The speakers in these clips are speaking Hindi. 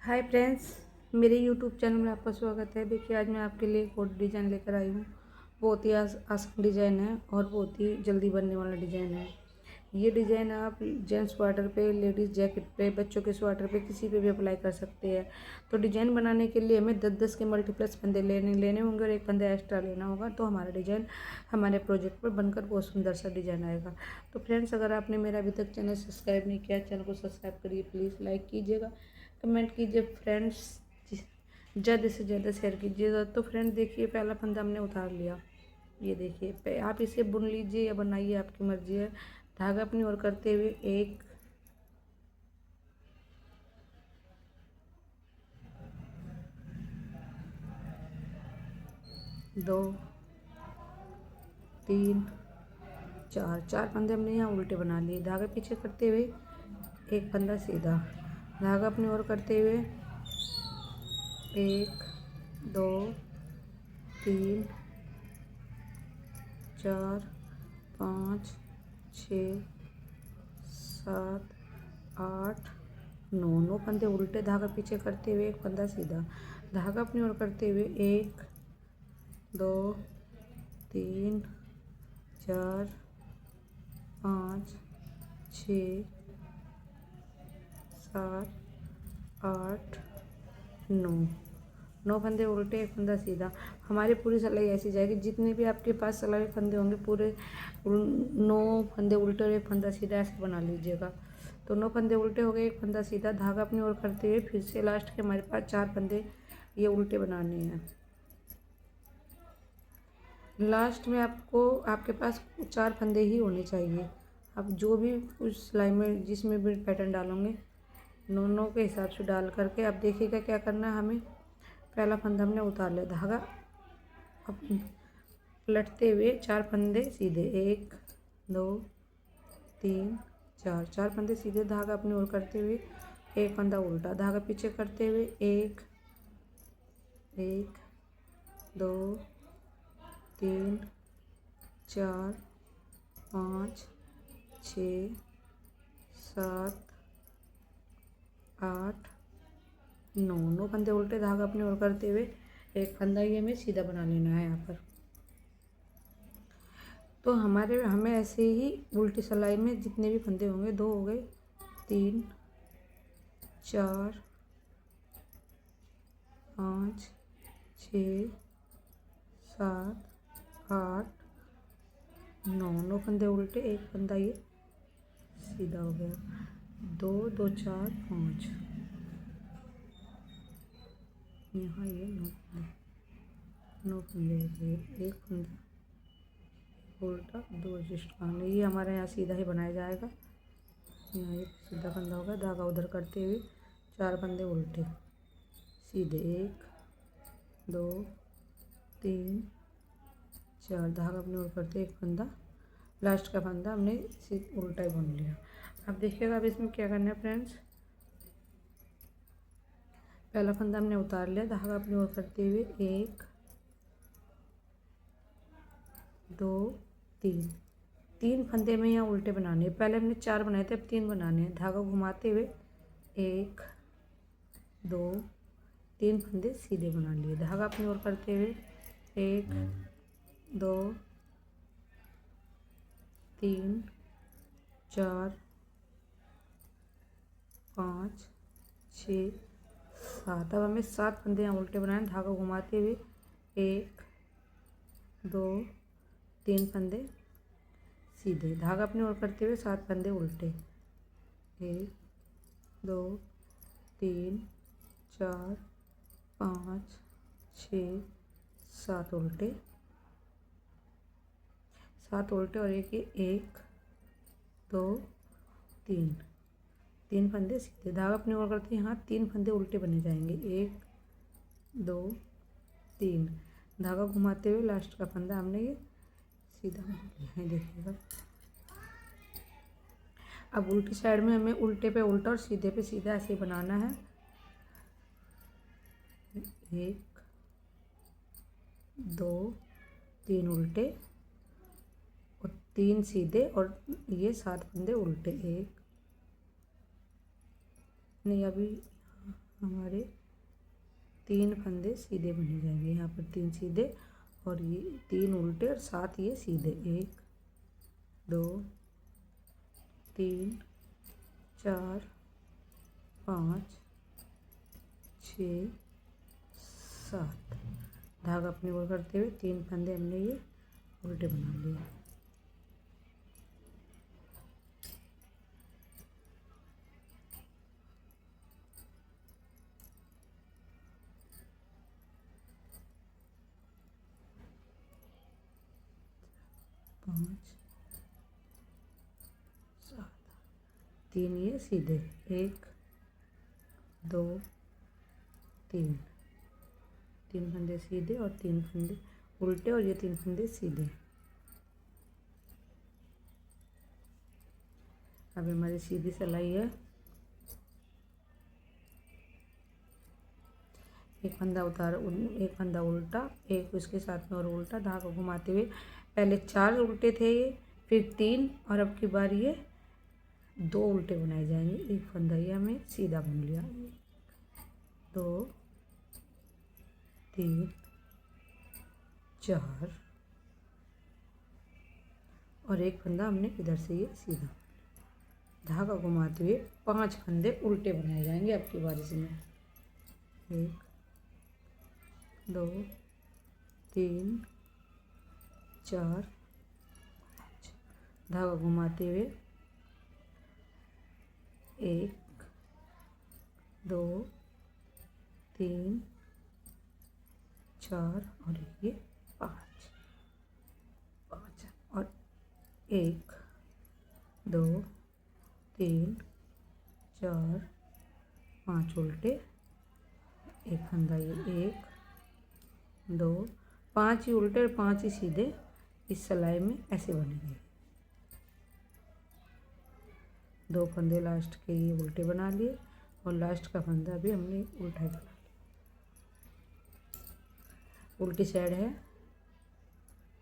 हाय फ्रेंड्स, मेरे यूट्यूब चैनल में आपका स्वागत है। देखिए, आज मैं आपके लिए एक और डिज़ाइन लेकर आई हूँ। बहुत ही आसान डिज़ाइन है और बहुत ही जल्दी बनने वाला डिज़ाइन है। ये डिज़ाइन आप जेंट्स स्वेटर पे, लेडीज़ जैकेट पे, बच्चों के स्वेटर पे, किसी पे भी अप्लाई कर सकते हैं। तो डिज़ाइन बनाने के लिए हमें 10-10 के मल्टीप्लस फंदे लेने होंगे और एक फंदा एक्स्ट्रा लेना होगा। तो हमारा डिज़ाइन हमारे प्रोजेक्ट पर बनकर बहुत सुंदर सा डिज़ाइन आएगा। तो फ्रेंड्स, अगर आपने मेरा अभी तक चैनल सब्सक्राइब नहीं किया, चैनल को सब्सक्राइब करिए, प्लीज़ लाइक कीजिएगा, कमेंट कीजिए फ्रेंड्स, ज़्यादा से ज़्यादा शेयर कीजिएगा। तो फ्रेंड्स देखिए, पहला फंदा हमने उतार लिया। ये देखिए, आप इसे बुन लीजिए या बनाइए, आपकी मर्जी है। धागा अपनी ओर करते हुए 1 2 3 4 फंदे हमने यहाँ उल्टे बना लिए। धागा पीछे करते हुए एक फंदा सीधा, धागा अपनी ओर करते हुए 1 2 3 4 5 6 7 8 9 फंदे उल्टे, धागा पीछे करते हुए एक फंदा सीधा, धागा अपनी ओर करते हुए 1 2 3 4 5 6 7 8 9 फंदे उल्टे, एक फंदा सीधा। हमारी पूरी सिलाई ऐसी जाएगी। जितने भी आपके पास सिलाई फंदे होंगे, पूरे 9 फंदे उल्टे और एक फंदा सीधा ऐसे बना लीजिएगा। तो 9 फंदे उल्टे हो गए, एक फंदा सीधा, धागा अपनी ओर करते हुए फिर से लास्ट के हमारे पास 4 फंदे ये उल्टे बनाने हैं। लास्ट में आपके पास 4 फंदे ही होने चाहिए। आप जो भी उस सिलाई में जिसमें भी पैटर्न डालोगे, 9 के हिसाब से डाल करके आप देखिएगा क्या करना है। हमें पहला फंदा हमने उतार लिया, धागा अब पलटते हुए 4 फंदे सीधे, 1 2 3 4 फंदे सीधे, धागा अपनी ओर करते हुए एक फंदा उल्टा, धागा पीछे करते हुए 1 2 3 4 5 6 7 8 9 फंदे उल्टे, धागा अपनी ओर करते हुए एक फंदा ये हमें सीधा बना लेना है यहाँ पर। तो हमें ऐसे ही उल्टी सिलाई में जितने भी फंदे होंगे, 2 हो गए, 3 4 5 6 7 8 9 फंदे उल्टे, एक फंदा ये सीधा हो गया। 2 2 4 5 यहाँ ये 9 फंदे हो गए, एक फंदा उल्टा, 2 एडजस्ट करना। ये हमारे यहाँ सीधा ही बनाया जाएगा। यहाँ एक सीधा फंदा होगा, धागा उधर करते हुए 4 फंदे उल्टे सीधे, 1 2 3 4, धागा अपने ओर करते एक फंदा, लास्ट का फंदा हमने उल्टा ही बुन लिया। अब देखिएगा, अब इसमें क्या करना है फ्रेंड्स। पहला फंदा हमने उतार लिया, धागा अपनी ओर करते हुए 1 2 3 फंदे में यहाँ उल्टे बनाने हैं। पहले हमने 4 बनाए थे, अब 3 बनाने हैं। धागा घुमाते हुए 1 2 3 फंदे सीधे बना लिए, धागा अपनी ओर करते हुए 1 2 3 4 5 6 7। अब हमें 7 फंदे यहाँ उल्टे बनाए, धागा घुमाते हुए 1 2 3 फंदे सीधे, धागा अपनी ओर करते हुए 7 फंदे उल्टे, 1 2 3 4 5 6 7 उल्टे, 7 उल्टे और एक 1 2 3 फंदे सीधे, धागा अपनी ओर करते हैं। यहाँ 3 फंदे उल्टे बने जाएंगे, 1 2 3, धागा घुमाते हुए लास्ट का फंदा हमने ये सीधा बना लिया है, देखिएगा। अब उल्टी साइड में हमें उल्टे पे उल्टा और सीधे पे सीधा ऐसे बनाना है। 1 2 3 उल्टे और 3 सीधे और ये 7 फंदे उल्टे, 1 नहीं, अभी हमारे 3 फंदे सीधे बने जाएंगे। यहाँ पर 3 सीधे और ये 3 उल्टे और 7 ये सीधे। 1 2 3 4 5 6 7। धागा अपने ओर करते हुए 3 फंदे हमने ये उल्टे बना लिए। पाँच 7, 3 ये सीधे। 1 2 3, 3 फंदे सीधे और 3 फंदे उल्टे और ये 3 फंदे सीधे। अब हमारी सीधी सिलाई है। एक फंदा एक फंदा उल्टा, एक उसके साथ में और उल्टा, धागा घुमाते हुए पहले 4 उल्टे थे ये, फिर 3 और अब की बार ये 2 उल्टे बनाए जाएंगे। एक फंदा ये हमें सीधा बुन लिया। 2 3 4 और एक फंदा हमने इधर से ये सीधा। धागा घुमाते हुए 5 फंदे उल्टे बनाए जाएंगे अब की बार इसमें। 1 2 3 4 5। धागा घुमाते हुए 1 2 3 4 और ये 5 और 1 2 3 4 5 उल्टे, एक फंदा ये 1 2 5 ही उल्टे और 5 ही सीधे इस सिलाई में ऐसे बनेंगे। 2 फंदे लास्ट के ये उल्टे बना लिए और लास्ट का फंदा भी हमने उल्टा ही बना लिया। उल्टी साइड है,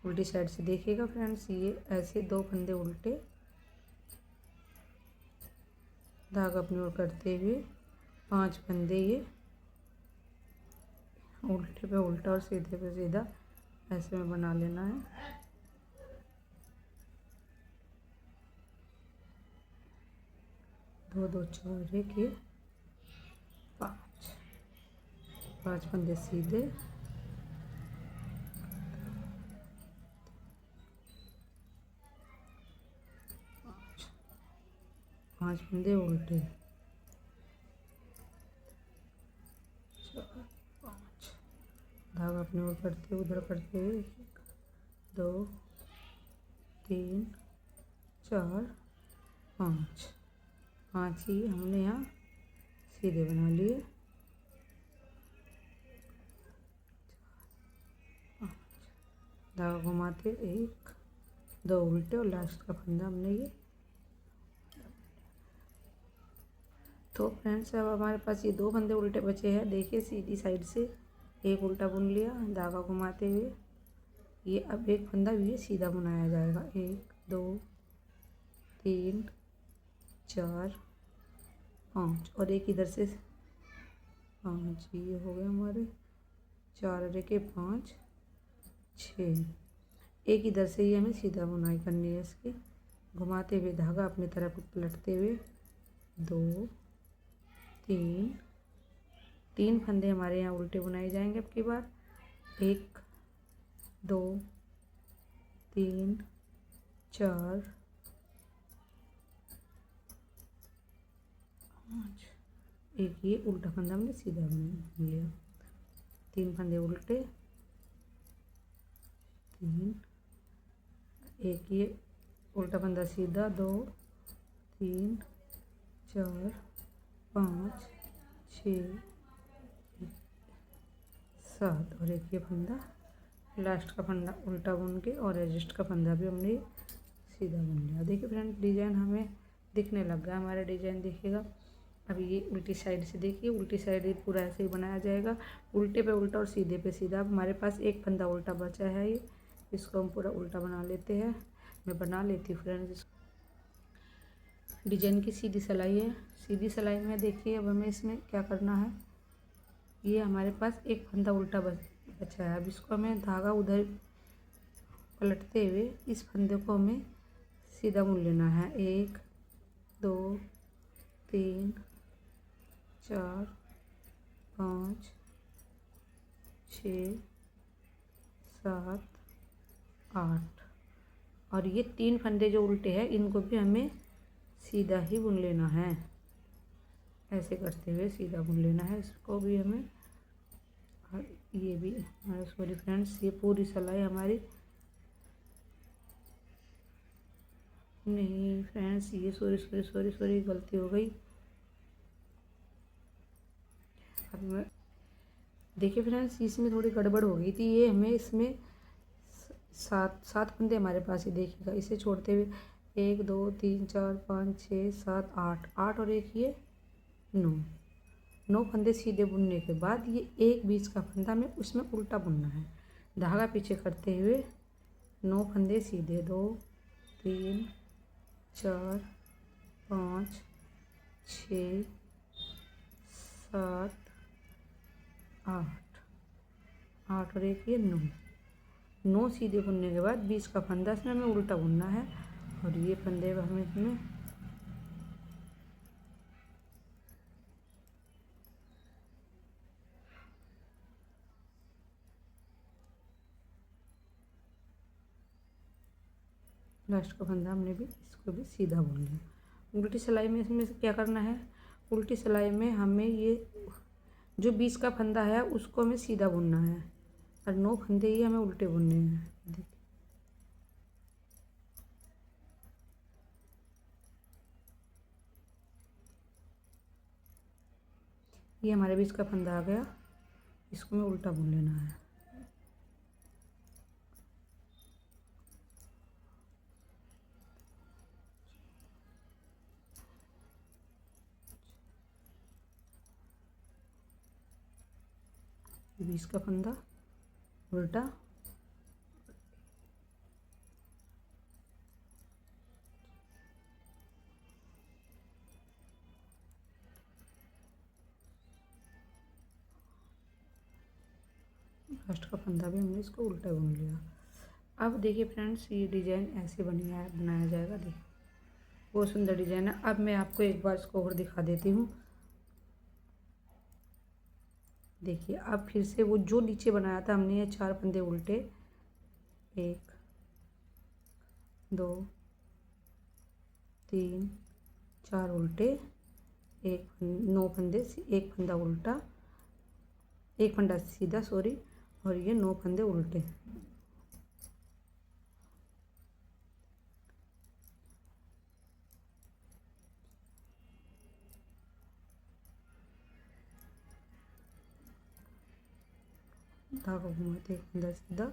उल्टी साइड से देखिएगा फ्रेंड्स। ये ऐसे 2 फंदे उल्टे, धागा अपनी ओर करते हुए 5 फंदे ये उल्टे पे उल्टा और सीधे पे सीधा ऐसे में बना लेना है। दो 2 4 1 ये 5 फंदे सीधे, 5 फंदे उल्टे, 4 5। धागा अपने ओर करते हुए उधर करते हुए 1 2 3 4 5। 5 ही हमने यहाँ सीधे बना लिए। 5 धागा घुमाते 1 2 उल्टे और लास्ट का फंदा हमने ये। तो फ्रेंड्स अब हमारे पास ये 2 फंदे उल्टे बचे हैं। देखिए सीधी साइड से एक उल्टा बुन लिया, धागा घुमाते हुए ये अब एक फंदा भी सीधा बुनाया जाएगा। 1 2 3 4 5 और एक इधर से 5, ये हो गए हमारे 4 और 1 5 6। एक इधर से ही हमें सीधा बुनाई करनी है इसकी। घुमाते हुए धागा अपनी तरफ पलटते हुए 2 3 फंदे हमारे यहाँ उल्टे बुनाए जाएंगे अब की बार। 1 2 3 4 5। एक ये उल्टा फंदा हमने सीधा बुन लिया। 3 फंदे उल्टे, 3 एक ये उल्टा फंदा सीधा, 2 3 4 5 6 7 और एक ये फंदा लास्ट का फंदा उल्टा बुन के और एडजस्ट का फंदा भी हमने सीधा बुन लिया। देखिए फ्रेंड डिजाइन हमें दिखने लग गया हमारा डिजाइन। देखिएगा अभी ये उल्टी साइड से देखिए, उल्टी साइड पूरा ऐसे ही बनाया जाएगा। उल्टे पे उल्टा और सीधे पे सीधा। अब हमारे पास एक फंदा उल्टा बचा है, ये इसको हम पूरा उल्टा बना लेते हैं। मैं बना लेती हूँ फ्रेंड्स। डिजाइन की सीधी सिलाई है। सीधी सिलाई में देखिए अब हमें इसमें क्या करना है। ये हमारे पास एक फंदा उल्टा बचा है। अब इसको हमें धागा उधर पलटते हुए इस फंदे को हमें सीधा बुन लेना है। 1 2 3 4 5 6 7 8 और ये 3 फंदे जो उल्टे हैं इनको भी हमें सीधा ही बुन लेना है। ऐसे करते हुए सीधा बुन लेना है इसको भी हमें। और ये भी सॉरी फ्रेंड्स, ये पूरी सिलाई हमारी नहीं फ्रेंड्स, ये सॉरी गलती हो गई। अब मैं देखिए फ्रेंड्स, इसमें थोड़ी गड़बड़ हो गई थी। ये हमें इसमें सात फंदे हमारे पास ही देखिएगा, इसे छोड़ते हुए 1 2 3 4 5 6 7 8 और एक ये 9 फंदे सीधे बुनने के बाद ये एक बीच का फंदा हमें उसमें उल्टा बुनना है। धागा पीछे करते हुए 9 फंदे सीधे 2 3 4 5 6 7 8 और एक ये 9 सीधे बुनने के बाद बीच का फंदा इसमें हमें उल्टा बुनना है। और ये फंदे हमें इसमें लास्ट का फंदा हमने भी इसको भी सीधा बुन लिया। उल्टी सिलाई में इसमें क्या करना है, उल्टी सिलाई में हमें ये जो बीच का फंदा है उसको हमें सीधा बुनना है और 9 फंदे ही हमें उल्टे बुनने हैं। देखिए ये हमारे बीच का फंदा आ गया, इसको हमें उल्टा बुन लेना है। बीच का फंदा उल्टा लास्ट का फंदा भी हमने इसको उल्टा बुन लिया। अब देखिए फ्रेंड्स, ये डिज़ाइन ऐसे बनाया जाएगा। देखिए बहुत सुंदर डिज़ाइन है। अब मैं आपको एक बार इसको और दिखा देती हूँ। देखिए अब फिर से वो जो नीचे बनाया था हमने, ये 4 फंदे उल्टे 1 2 3 4 उल्टे, 9 फंदे, एक फंदा उल्टा, एक फंदा सीधा सॉरी, और ये 9 फंदे उल्टे। धागा घुमाते एक फंदा सीधा,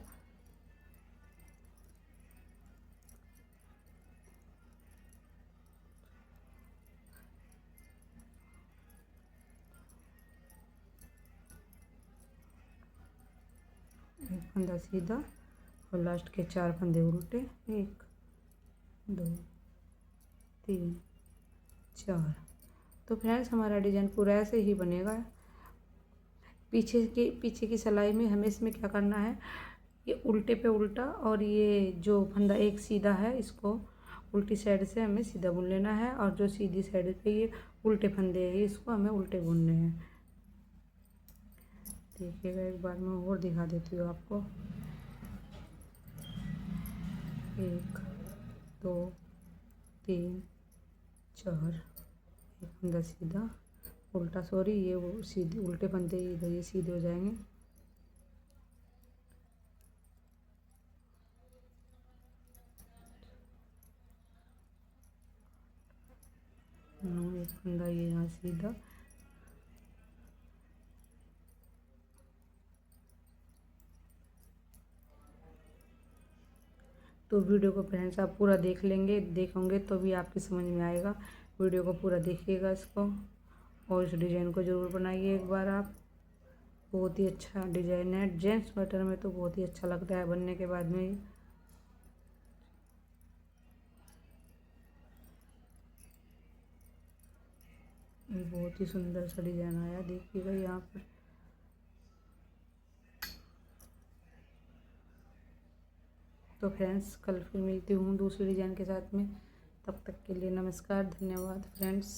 एक फंदा सीधा और लास्ट के 4 फंदे उल्टे, 1 2 3 4। तो फ्रेंड्स हमारा डिज़ाइन पूरा ऐसे ही बनेगा। पीछे की सिलाई में हमें इसमें क्या करना है, ये उल्टे पे उल्टा और ये जो फंदा एक सीधा है इसको उल्टी साइड से हमें सीधा बुन लेना है, और जो सीधी साइड पे ये उल्टे फंदे हैं इसको हमें उल्टे बुनने हैं। देखिएगा एक बार मैं और दिखा देती हूँ आपको। 1 2 3 4, एक फंदा सीधा उल्टा सॉरी, ये वो सीधे उल्टे फंदे इधर ये सीधे हो जाएंगे। एक फंदा ये यहाँ सीधा, तो वीडियो को फ्रेंड्स आप पूरा देखोगे तो भी आपकी समझ में आएगा। वीडियो को पूरा देखिएगा इसको, और इस डिज़ाइन को ज़रूर बनाइए एक बार आप। बहुत ही अच्छा डिज़ाइन है, जेंट्स स्वेटर में तो बहुत ही अच्छा लगता है बनने के बाद में। ये बहुत ही सुंदर सा डिजाइन आया, देखिएगा यहाँ पर। तो फ्रेंड्स कल फिर मिलती हूँ दूसरी डिजाइन के साथ में, तब तक के लिए नमस्कार, धन्यवाद फ्रेंड्स।